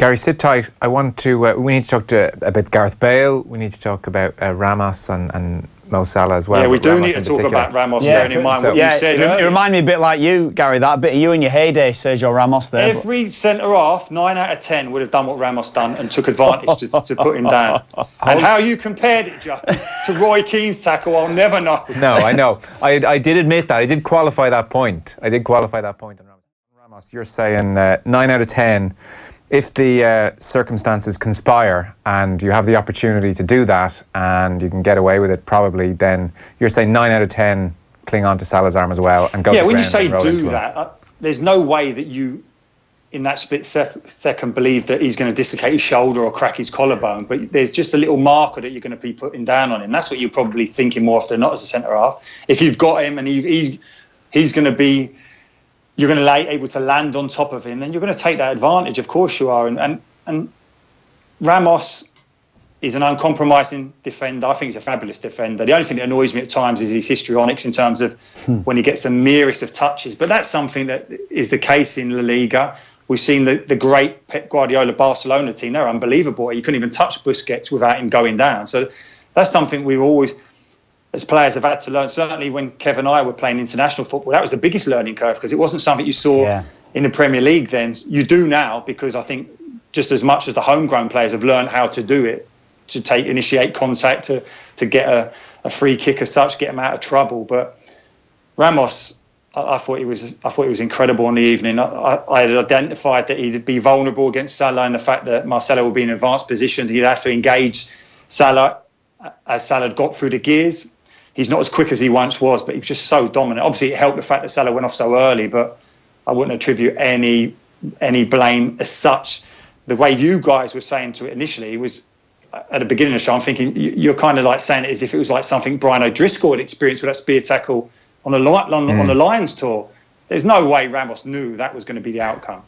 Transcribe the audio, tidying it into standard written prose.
Gary, sit tight. I want to. We need to talk about Gareth Bale. We need to talk about Ramos and Mo Salah as well. Yeah, we do Ramos need to talk about Ramos, yeah, bearing in mind what you said it earlier. reminded me a bit like you, Gary, that bit of you in your heyday, Sergio Ramos there. Every centre-half, 9 out of 10, would have done what Ramos done and took advantage to put him down. And how you compared it, Joe, to Roy Keane's tackle, I'll never know. No, I know. I did admit that. I did qualify that point. I did qualify that point on Ramos. You're saying 9 out of 10. If the circumstances conspire and you have the opportunity to do that and you can get away with it, probably, then you're saying 9 out of 10 cling on to Salah's arm as well and go to the when you ground say and roll do into that, there's no way that you, in that split second, believe that he's going to dislocate his shoulder or crack his collarbone. But there's just a little marker that you're going to be putting down on him. That's what you're probably thinking more often than not as a centre-half. If you've got him and he's going to be... you're going to be able to land on top of him, then you're going to take that advantage. Of course you are. And Ramos is an uncompromising defender. I think he's a fabulous defender. The only thing that annoys me at times is his histrionics in terms of when he gets the merest of touches. But that's something that is the case in La Liga. We've seen the great Pep Guardiola Barcelona team. They're unbelievable. You couldn't even touch Busquets without him going down. So that's something we've always... as players have had to learn. Certainly when Kev and I were playing international football, that was the biggest learning curve because it wasn't something you saw in the Premier League then. You do now because I think just as much as the homegrown players have learned how to do it, to initiate contact, to get a free kick as such, get them out of trouble. But Ramos, I thought he was incredible on the evening. I had identified that he'd be vulnerable against Salah and the fact that Marcelo would be in advanced positions. He'd have to engage Salah as Salah had got through the gears. He's not as quick as he once was, but he was just so dominant. Obviously, it helped the fact that Salah went off so early, but I wouldn't attribute any blame as such. The way you guys were saying to it initially was, at the beginning of the show, I'm thinking you're kind of like saying it as if it was like something Brian O'Driscoll had experienced with that spear tackle on the Lions tour. There's no way Ramos knew that was going to be the outcome.